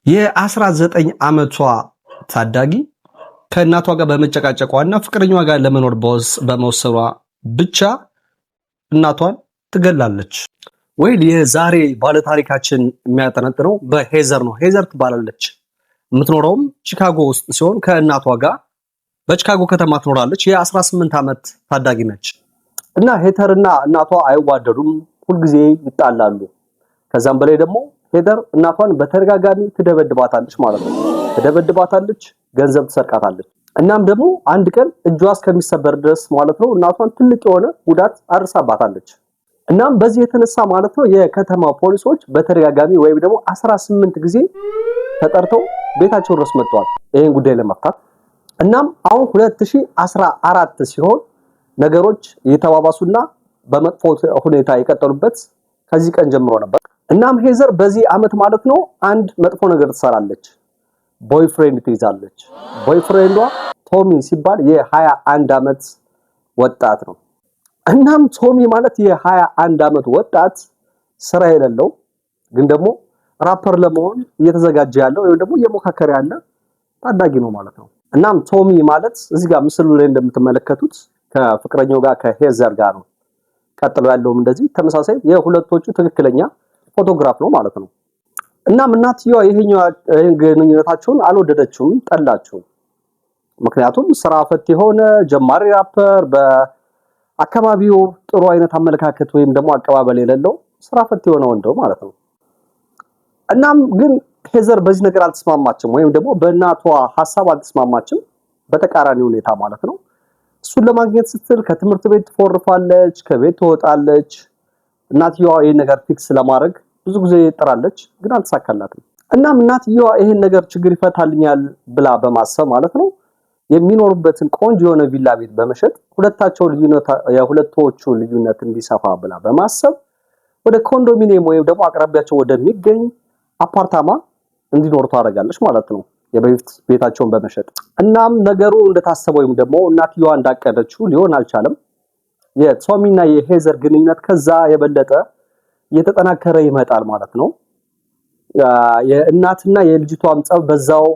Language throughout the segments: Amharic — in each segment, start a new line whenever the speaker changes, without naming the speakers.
የ19 ዓመቷ ታዳጊ ከእናቷ ጋር በመጨቃጨቋና ፍቅረኛዋ ጋር ለመኖር በመወሰኗ ብቻ እናቷን ትገላለች። ወይል የዛሬ ባለታሪካችን የሚያጠነጥነው በሄዘር ነው። ሄዘር ትባላለች። የምትኖረውም ቺካጎ ውስጥ ሲሆን ከእናቷ ጋር በቺካጎ ከተማ ትኖራለች። የ18 ዓመት ታዳጊ ነች እና ሄተርና እናቷ አይዋደዱም፣ ሁልጊዜ ይጣላሉ። ከዛም በላይ ደግሞ ሄደር እናቷን በተደጋጋሚ ትደበድባታለች ማለት ነው። ትደበድባታለች፣ ገንዘብ ትሰርቃታለች። እናም ደግሞ አንድ ቀን እጇ እስከሚሰበር ድረስ ማለት ነው እናቷን ትልቅ የሆነ ጉዳት አድርሳባታለች። እናም በዚህ የተነሳ ማለት ነው የከተማ ፖሊሶች በተደጋጋሚ ወይም ደግሞ 18 ጊዜ ተጠርተው ቤታቸው ድረስ መጥተዋል ይሄን ጉዳይ ለመፍታት። እናም አሁን 2014 ሲሆን ነገሮች እየተባባሱና በመጥፎ ሁኔታ የቀጠሉበት ከዚህ ቀን ጀምሮ ነበር። እናም ሄዘር በዚህ አመት ማለት ነው አንድ መጥፎ ነገር ትሰራለች። ቦይፍሬንድ ትይዛለች። ቦይፍሬንዷ ቶሚ ሲባል የ21 አመት ወጣት ነው። እናም ቶሚ ማለት የ21 አመት ወጣት ስራ የሌለው ግን ደግሞ ራፐር ለመሆን እየተዘጋጀ ያለው ወይ ደግሞ እየሞካከረ ያለ ታዳጊ ነው ማለት ነው። እናም ቶሚ ማለት እዚህ ጋር ምስሉ ላይ እንደምትመለከቱት ከፍቅረኛው ጋር ከሄዘር ጋር ነው። ቀጥሎ ያለውም እንደዚህ ተመሳሳይ የሁለቶቹ ትክክለኛ ፎቶግራፍ ነው ማለት ነው። እናም እናትየዋ ይሄን ግንኙነታቸውን አልወደደችውም፣ ጠላችው። ምክንያቱም ስራ ፈት የሆነ ጀማሪ ራፐር በአካባቢው ጥሩ አይነት አመለካከት ወይም ደግሞ አቀባበል የሌለው ስራ ፈት የሆነ ወንዶ ማለት ነው። እናም ግን ሄዘር በዚህ ነገር አልተስማማችም ወይም ደግሞ በእናቷ ሐሳብ አልተስማማችም፣ በተቃራኒ ሁኔታ ማለት ነው። እሱን ለማግኘት ስትል ከትምህርት ቤት ትፎርፋለች፣ ከቤት ትወጣለች። እናትየዋ ይሄን ነገር ፊክስ ለማድረግ ብዙ ጊዜ ጥራለች፣ ግን አልተሳካላትም። እናም እናትየዋ ይሄን ነገር ችግር ይፈታልኛል ብላ በማሰብ ማለት ነው የሚኖሩበትን ቆንጆ የሆነ ቪላ ቤት በመሸጥ የሁለቶቹ ልዩነት እንዲሰፋ ብላ በማሰብ ወደ ኮንዶሚኒየም ወይም ደግሞ አቅራቢያቸው ወደሚገኝ አፓርታማ እንዲኖሩ ታደርጋለች ማለት ነው የበፊት ቤታቸውን በመሸጥ። እናም ነገሩ እንደታሰበው ወይም ደግሞ እናትየዋ እንዳቀደችው ሊሆን አልቻለም። የቶሚና የሄዘር ግንኙነት ከዛ የበለጠ እየተጠናከረ ይመጣል ማለት ነው። የእናትና የልጅቷም ጸብ በዛው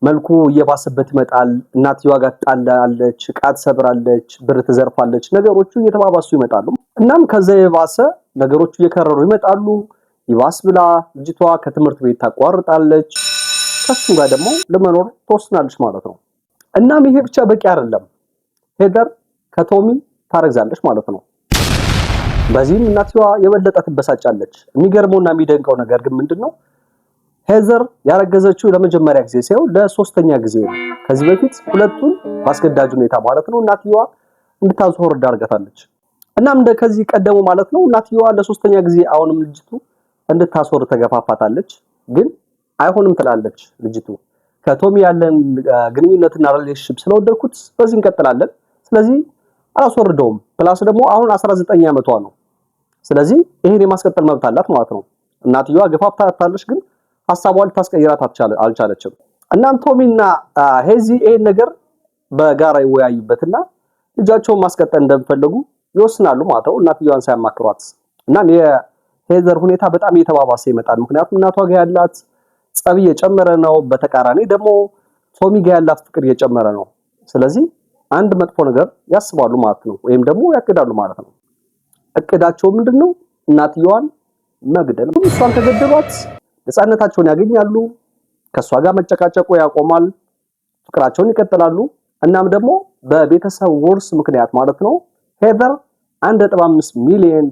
መልኩ እየባሰበት ይመጣል። እናትየዋ ጋር ትጣላለች፣ ዕቃ ትሰብራለች፣ ብር ትዘርፋለች። ነገሮቹ እየተባባሱ ይመጣሉ። እናም ከዛ የባሰ ነገሮቹ እየከረሩ ይመጣሉ። ይባስ ብላ ልጅቷ ከትምህርት ቤት ታቋርጣለች፣ ከሱ ጋር ደግሞ ለመኖር ተወስናለች ማለት ነው። እናም ይሄ ብቻ በቂ አይደለም። ሄዘር ከቶሚ ታረግዛለች ማለት ነው። በዚህም እናትየዋ የበለጠ ትበሳጫለች። የሚገርመውና የሚደንቀው ነገር ግን ምንድነው ሄዘር ያረገዘችው ለመጀመሪያ ጊዜ ሳይሆን ለሶስተኛ ጊዜ ነው። ከዚህ በፊት ሁለቱን ባስገዳጅ ሁኔታ ማለት ነው እናትየዋ እንድታስወርድ አድርጋታለች። እናም ከዚህ ቀደሙ ማለት ነው እናትየዋ ለሶስተኛ ጊዜ አሁንም ልጅቱ እንድታስወርድ ተገፋፋታለች። ግን አይሆንም ትላለች ልጅቱ። ከቶሚ ያለን ግንኙነትና ሪሌሽንሺፕ ስለወደድኩት በዚህ እንቀጥላለን፣ ስለዚህ አላስወርደውም። ፕላስ ደግሞ አሁን 19 ዓመቷ ነው። ስለዚህ ይሄን የማስቀጠል መብት አላት ማለት ነው። እናትየዋ ገፋፍታታለች፣ ግን ሐሳቧን ታስቀይራት አልቻለችም። እናም ቶሚና ሄዚ ይሄን ነገር በጋራ ይወያዩበትና ልጃቸውን ማስቀጠል እንደሚፈልጉ ይወስናሉ ማለት ነው እናትየዋን ሳያማክሯት። እናም የሄዘር ሁኔታ በጣም እየተባባሰ ይመጣል። ምክንያቱም እናቷ ጋር ያላት ጸብ እየጨመረ ነው፣ በተቃራኒ ደግሞ ቶሚ ጋር ያላት ፍቅር እየጨመረ ነው። ስለዚህ አንድ መጥፎ ነገር ያስባሉ ማለት ነው፣ ወይም ደግሞ ያቅዳሉ ማለት ነው። እቅዳቸው ምንድነው? እናትየዋን መግደል። እሷን ከገደሏት ነፃነታቸውን ያገኛሉ፣ ከሷ ጋር መጨቃጨቁ ያቆማል፣ ፍቅራቸውን ይቀጥላሉ። እናም ደግሞ በቤተሰብ ውርስ ምክንያት ማለት ነው ሄዘር $1.5 ሚሊዮን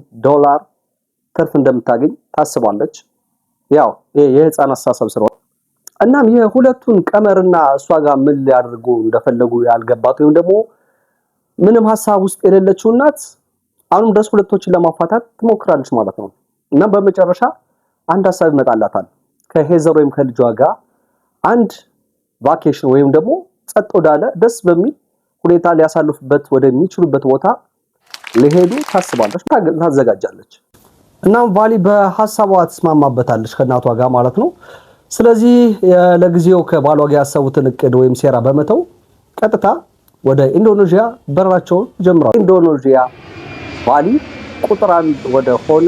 ትርፍ እንደምታገኝ ታስባለች። ያው የህፃን አስተሳሰብ ስለሆነ እናም የሁለቱን ቀመርና እሷ ጋር ምን ሊያደርጉ እንደፈለጉ ያልገባት ወይም ደግሞ ምንም ሐሳብ ውስጥ የሌለችው እናት አሁንም ድረስ ሁለቶችን ለማፋታት ትሞክራለች ማለት ነው። እና በመጨረሻ አንድ ሐሳብ ይመጣላታል። ከሄዘር ወይም ከልጇ ጋር አንድ ቫኬሽን ወይም ደግሞ ጸጥ ወዳለ ደስ በሚል ሁኔታ ሊያሳልፉበት ወደሚችሉበት ቦታ ለሄዱ ታስባለች፣ ታዘጋጃለች። እናም ቫሊ በሐሳቧ ትስማማበታለች ከእናቷ ጋር ማለት ነው። ስለዚህ ለጊዜው ከባሏ ጋር ያሰቡትን እቅድ ወይም ሴራ በመተው ቀጥታ ወደ ኢንዶኔዥያ በረራቸውን ጀምረዋል። ኢንዶኔዥያ ባሊ ቁጥር 1 ወደ ሆነ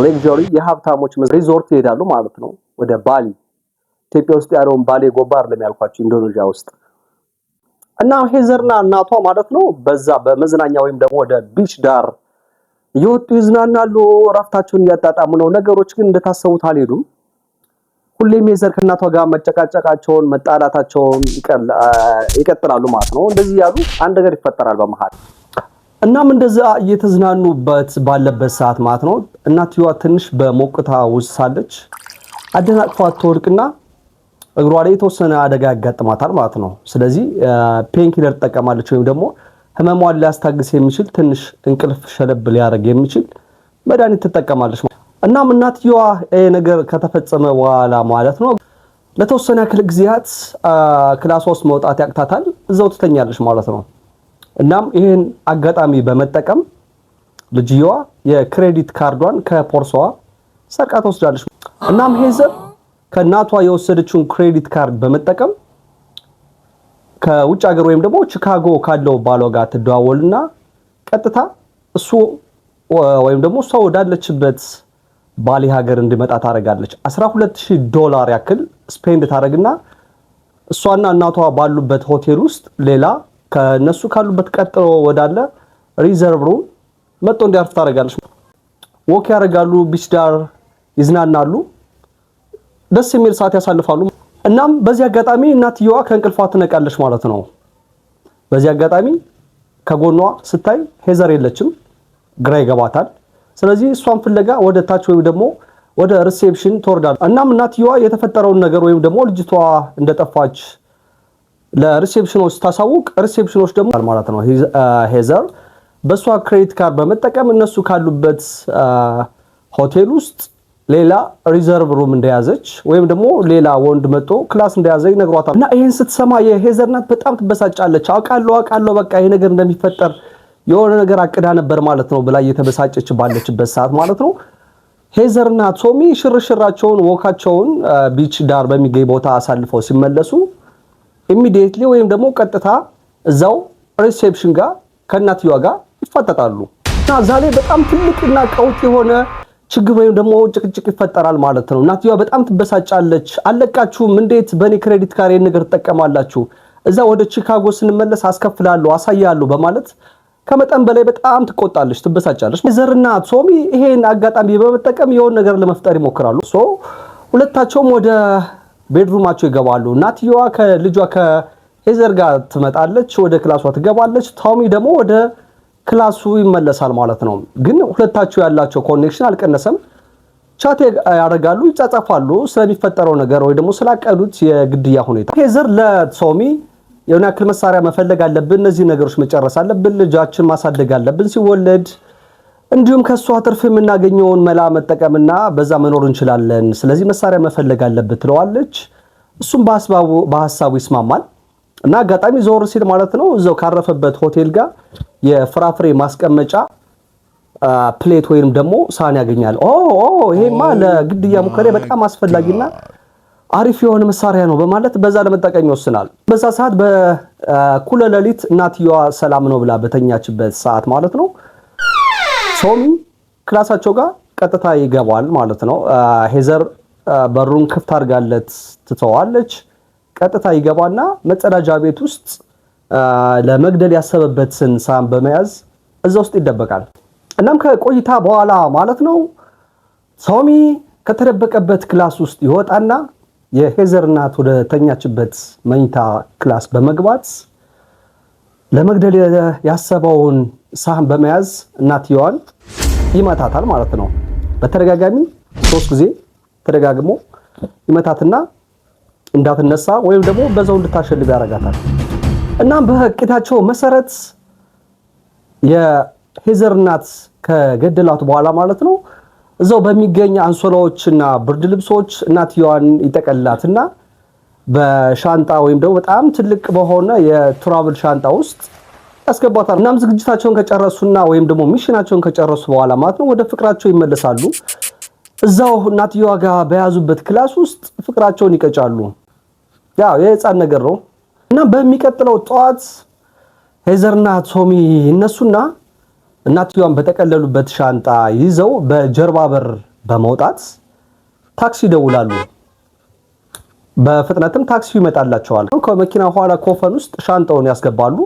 ሌክዠሪ የሀብታሞች ሪዞርት ይሄዳሉ ማለት ነው፣ ወደ ባሊ። ኢትዮጵያ ውስጥ ያለውን ባሌ ጎባ አይደለም ያልኳችሁ ኢንዶኔዥያ ውስጥ እና ሄዘርና እናቷ ማለት ነው በዛ በመዝናኛ ወይም ደግሞ ወደ ቢች ዳር እየወጡ ይዝናናሉ ራፍታቸውን እያጣጣሙ ነው ነገሮች ግን እንደታሰቡት አልሄዱም ሁሌም ሄዘር ከእናቷ ጋር መጨቃጨቃቸውን መጣላታቸውን ይቀጥላሉ ማለት ነው እንደዚህ ያሉ አንድ ነገር ይፈጠራል በመሃል እናም እንደዛ እየተዝናኑበት ባለበት ሰዓት ማለት ነው እናትየዋ ትንሽ በሞቅታ ውስጥ ሳለች አደናቅፏት ትወድቅና እግሯ ላይ የተወሰነ አደጋ ያጋጥማታል ማለት ነው ስለዚህ ፔንኪለር ተጠቀማለች ወይም ደግሞ ህመሟን ሊያስታግስ የሚችል ትንሽ እንቅልፍ ሸለብ ሊያደርግ የሚችል መድኃኒት ትጠቀማለች እናም እናትየዋ ነገር ከተፈጸመ በኋላ ማለት ነው ለተወሰነ ያክል ጊዜያት ክላስ ውስጥ መውጣት ያቅታታል እዛው ትተኛለች ማለት ነው እናም ይሄን አጋጣሚ በመጠቀም ልጅየዋ የክሬዲት ካርዷን ከፖርሷ ሰርቃ ትወስዳለች እናም ሄዘር ከናቷ የወሰደችውን ክሬዲት ካርድ በመጠቀም ከውጭ ሀገር ወይም ደግሞ ቺካጎ ካለው ባሏ ጋር ተደዋወልና ቀጥታ እሱ ወይም ደግሞ እሷ ወዳለችበት ባሊ ሀገር እንዲመጣ ታረጋለች $12000 ያክል ስፔንድ ታረግና እሷና እናቷ ባሉበት ሆቴል ውስጥ ሌላ ከነሱ ካሉበት ቀጥሎ ወዳለ ሪዘርቭ ሩም መጥቶ እንዲያርፍ ታረጋለች ወክ ያረጋሉ ቢች ዳር ይዝናናሉ ደስ የሚል ሰዓት ያሳልፋሉ እናም በዚህ አጋጣሚ እናትየዋ ከእንቅልፏ ትነቃለች ማለት ነው በዚህ አጋጣሚ ከጎኗ ስታይ ሄዘር የለችም ግራ ይገባታል ስለዚህ እሷን ፍለጋ ወደ ታች ወይም ደግሞ ወደ ሪሴፕሽን ትወርዳለች እናም እናትየዋ የተፈጠረውን ነገር ወይም ደግሞ ልጅቷ እንደጠፋች ለሪሴፕሽኖች ታሳውቅ ሪሴፕሽኖች ደግሞ ማለት ነው ሄዘር በሷ ክሬዲት ካርድ በመጠቀም እነሱ ካሉበት ሆቴል ውስጥ ሌላ ሪዘርቭ ሩም እንደያዘች ወይም ደግሞ ሌላ ወንድ መጥቶ ክላስ እንደያዘ ይነግሯታል እና ይሄን ስትሰማ የሄዘር ናት በጣም ትበሳጫለች አውቃለሁ በቃ ይሄ ነገር እንደሚፈጠር የሆነ ነገር አቅዳ ነበር ማለት ነው ብላ እየተበሳጨች ባለችበት ሰዓት ማለት ነው ሄዘርና ቶሚ ሽርሽራቸውን ወካቸውን ቢች ዳር በሚገኝ ቦታ አሳልፈው ሲመለሱ ኢሚዲየትሊ ወይም ደግሞ ቀጥታ እዛው ሪሴፕሽን ጋር ከናትየዋ ጋር ይፋጠጣሉ እና ዛሬ በጣም ትልቅና ቀውጥ የሆነ ችግር ወይም ደግሞ ጭቅጭቅ ይፈጠራል ማለት ነው እናትየዋ በጣም ትበሳጫለች አለቃችሁም እንዴት በኔ ክሬዲት ካርድ ነገር ተጠቀማላችሁ እዛ ወደ ቺካጎ ስንመለስ አስከፍላለሁ አሳያለሁ በማለት ከመጠን በላይ በጣም ትቆጣለች ትበሳጫለች ሄዘርና ቶሚ ይሄን አጋጣሚ በመጠቀም የሆነ ነገር ለመፍጠር ይሞክራሉ ሁለታቸውም ወደ ቤድሩማቸው ይገባሉ እናትየዋ ከልጇ ከሄዘር ጋር ትመጣለች ወደ ክላሷ ትገባለች ቶሚ ደግሞ ወደ ክላሱ ይመለሳል ማለት ነው ግን ሁለታቸው ያላቸው ኮኔክሽን አልቀነሰም ቻት ያደርጋሉ ይጻጻፋሉ ስለሚፈጠረው ነገር ወይ ደግሞ ስላቀዱት የግድያ ሁኔታ ሄዘር ለቶሚ የሆነ ያክል መሳሪያ መፈለግ አለብን እነዚህ ነገሮች መጨረስ አለብን ልጃችን ማሳደግ አለብን ሲወለድ እንዲሁም ከሷ ትርፍ የምናገኘውን መላ መጠቀምና በዛ መኖር እንችላለን ስለዚህ መሳሪያ መፈለግ አለበት ትለዋለች እሱም በሐሳቡ ይስማማል እና አጋጣሚ ዞር ሲል ማለት ነው እዛው ካረፈበት ሆቴል ጋር የፍራፍሬ ማስቀመጫ ፕሌት ወይንም ደግሞ ሳህን ያገኛል ይሄማ ለግድያ ሙከራ በጣም አስፈላጊና አሪፍ የሆነ መሳሪያ ነው በማለት በዛ ለመጠቀም ይወስናል በዛ ሰዓት በኩለ ሌሊት እናትየዋ ሰላም ነው ብላ በተኛችበት ሰዓት ማለት ነው ቶሚ ክላሳቸው ጋር ቀጥታ ይገባል ማለት ነው ሄዘር በሩን ክፍት አድርጋለት ትተዋለች ቀጥታ ይገባና መጸዳጃ ቤት ውስጥ ለመግደል ያሰበበትን ሳህን በመያዝ እዛ ውስጥ ይደበቃል እናም ከቆይታ በኋላ ማለት ነው ቶሚ ከተደበቀበት ክላስ ውስጥ ይወጣና የሄዘር እናት ወደ ተኛችበት መኝታ ክላስ በመግባት ለመግደል ያሰበውን ሳህን በመያዝ እናትየዋን ይመታታል ማለት ነው በተደጋጋሚ 3 ጊዜ ተደጋግሞ ይመታትና እንዳትነሳ ወይም ደግሞ በዛው እንድታሸልብ ያረጋታል እናም በእቅዳቸው መሰረት የሄዘር እናት ከገደላት በኋላ ማለት ነው እዛው በሚገኝ አንሶላዎችና ብርድ ልብሶች እናትየዋን ይጠቀልላትና በሻንጣ ወይም ደግሞ በጣም ትልቅ በሆነ የትራቭል ሻንጣ ውስጥ ያስገባታል እናም ዝግጅታቸውን ከጨረሱና ወይም ደግሞ ሚሽናቸውን ከጨረሱ በኋላ ማለት ነው ወደ ፍቅራቸው ይመለሳሉ እዛው እናትየዋ ጋር በያዙበት ክላስ ውስጥ ፍቅራቸውን ይቀጫሉ ያው የህፃን ነገር ነው እና በሚቀጥለው ጧት ሄዘርና ቶሚ እነሱና እናትየዋን በተቀለሉበት ሻንጣ ይዘው በጀርባ በር በመውጣት ታክሲ ደውላሉ በፍጥነትም ታክሲው ይመጣላቸዋል። ከመኪና ኋላ ኮፈን ውስጥ ሻንጣውን ያስገባሉ።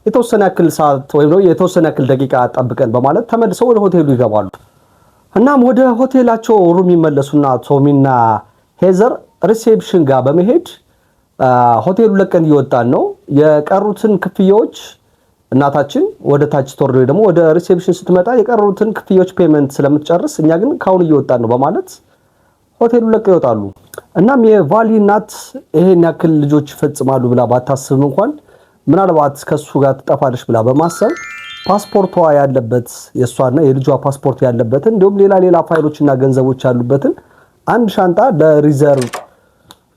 የተወሰነ ያክል ሰዓት ወይም ነው የተወሰነ ያክል ደቂቃ ጠብቀን በማለት ተመልሰው ወደ ሆቴሉ ይገባሉ። እናም ወደ ሆቴላቸው ሩም ይመለሱና ቶሚና ሄዘር ሪሴፕሽን ጋር በመሄድ ሆቴሉ ለቀን እየወጣን ነው፣ የቀሩትን ክፍያዎች እናታችን ወደ ታች ቶር ደግሞ ወደ ሪሴፕሽን ስትመጣ የቀሩትን ክፍያዎች ፔመንት ስለምትጨርስ እኛ ግን ካሁን እየወጣን ነው በማለት ሆቴሉ ለቀው ይወጣሉ። እናም የቫሊ እናት ይሄን ያክል ልጆች ይፈጽማሉ ብላ ባታስብም እንኳን ምናልባት ከሱ ጋር ትጠፋለች ብላ በማሰብ ፓስፖርቷ ያለበት የሷና የልጇ ፓስፖርት ያለበትን እንዲሁም ሌላ ፋይሎችና ገንዘቦች ያሉበትን አንድ ሻንጣ ለሪዘርቭ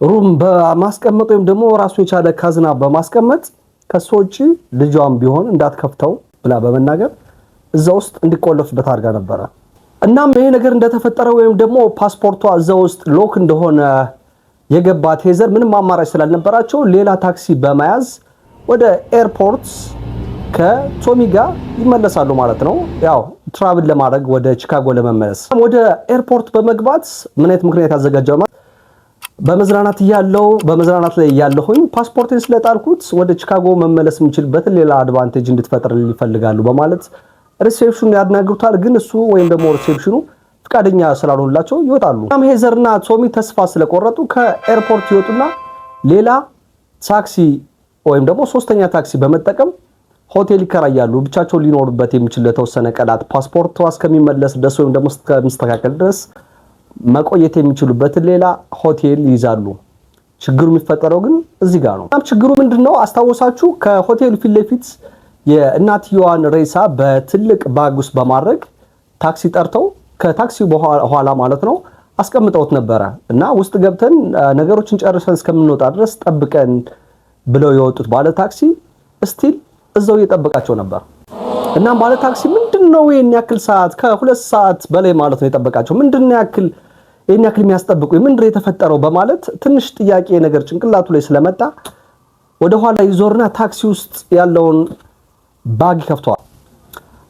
ሩም በማስቀመጥ ወይም ደግሞ ራሱ የቻለ ካዝና በማስቀመጥ ከሱ ውጪ ልጇም ቢሆን እንዳትከፍተው ብላ በመናገር እዛ ውስጥ እንዲቆለፍበት አድርጋ ነበረ። እናም ይሄ ነገር እንደተፈጠረ ወይም ደግሞ ፓስፖርቷ እዛ ውስጥ ሎክ እንደሆነ የገባት ሄዘር ምንም አማራጭ ስላልነበራቸው ሌላ ታክሲ በመያዝ ወደ ኤርፖርት ከቶሚ ጋር ይመለሳሉ ማለት ነው። ያው ትራቭል ለማድረግ ወደ ቺካጎ ለመመለስ ወደ ኤርፖርት በመግባት ምን አይነት ምክንያት ያዘጋጀው በመዝናናት ላይ ያለሁኝ ፓስፖርቴን ስለጣልኩት ወደ ቺካጎ መመለስ የምችልበትን ሌላ አድቫንቴጅ እንድትፈጥር ይፈልጋሉ በማለት ሪሴፕሽኑ ያናግሩታል። ግን እሱ ወይም ደግሞ ሪሴፕሽኑ ፍቃደኛ ስላልሆነላቸው ይወጣሉ። እናም ሄዘርና ቶሚ ተስፋ ስለቆረጡ ከኤርፖርት ይወጡና ሌላ ታክሲ ወይም ደግሞ ሶስተኛ ታክሲ በመጠቀም ሆቴል ይከራያሉ። ብቻቸው ሊኖሩበት የሚችል ለተወሰነ ቀናት ፓስፖርቷ እስከሚመለስ ድረስ ወይም ደግሞ እስከሚስተካከል ድረስ መቆየት የሚችሉበትን ሌላ ሆቴል ይይዛሉ። ችግሩ የሚፈጠረው ግን እዚህ ጋር ነው። ችግሩ ምንድነው? አስታወሳችሁ? ከሆቴሉ ፊት ለፊት የእናትየዋን ሬሳ በትልቅ ባግ ውስጥ በማድረግ ታክሲ ጠርተው ከታክሲው በኋላ ማለት ነው አስቀምጠውት ነበረ እና ውስጥ ገብተን ነገሮችን ጨርሰን እስከምንወጣ ድረስ ጠብቀን ብለው የወጡት ባለ ታክሲ ስቲል እዛው እየጠበቃቸው ነበር። እናም ባለ ታክሲ ምንድነው ይሄን ያክል ሰዓት ከ2 ሰዓት በላይ ማለት ነው የጠበቃቸው? ምንድነው ይሄን ያክል የሚያስጠብቁ? ምንድነው የተፈጠረው? በማለት ትንሽ ጥያቄ ነገር ጭንቅላቱ ላይ ስለመጣ ወደ ኋላ ይዞርና ታክሲ ውስጥ ያለውን ባግ ይከፍተዋል።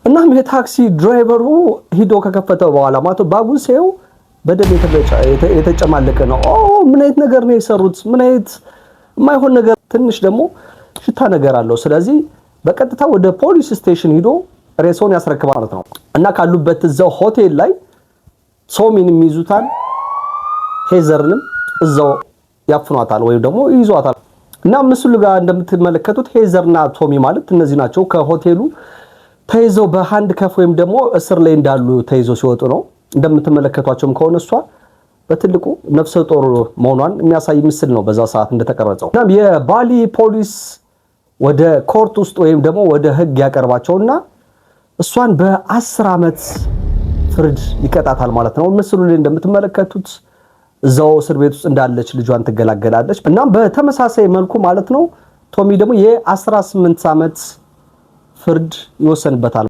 እናም የታክሲ ድራይቨሩ ሂዶ ከከፈተው በኋላ ማለት ባጉን ሲያዩ በደም የተጨማለቀ ነው። ምን አይነት ነገር ነው የሰሩት? ምን አይነት የማይሆን ነገር፣ ትንሽ ደግሞ ሽታ ነገር አለው። ስለዚህ በቀጥታ ወደ ፖሊስ ስቴሽን ሂዶ ሬሳውን ያስረክባል ማለት ነው። እና ካሉበት እዛው ሆቴል ላይ ቶሚንም ይዙታል፣ ሄዘርንም እዛው ያፍኗታል ወይም ደግሞ ይዟታል። እና ምስሉ ጋር እንደምትመለከቱት ሄዘርና ቶሚ ማለት እነዚህ ናቸው። ከሆቴሉ ተይዘው በሃንድ ከፍ ወይም ደግሞ እስር ላይ እንዳሉ ተይዘው ሲወጡ ነው። እንደምትመለከቷቸውም ከሆነ እሷ በትልቁ ነፍሰ ጡር መሆኗን የሚያሳይ ምስል ነው በዛ ሰዓት እንደተቀረጸው። እና የባሊ ፖሊስ ወደ ኮርት ውስጥ ወይም ደግሞ ወደ ህግ ያቀርባቸውና እሷን በ10 ዓመት ፍርድ ይቀጣታል ማለት ነው። ምስሉ ላይ እንደምትመለከቱት እዛው እስር ቤት ውስጥ እንዳለች ልጇን ትገላገላለች። እናም በተመሳሳይ መልኩ ማለት ነው ቶሚ ደግሞ የ18 ዓመት ፍርድ ይወሰንበታል።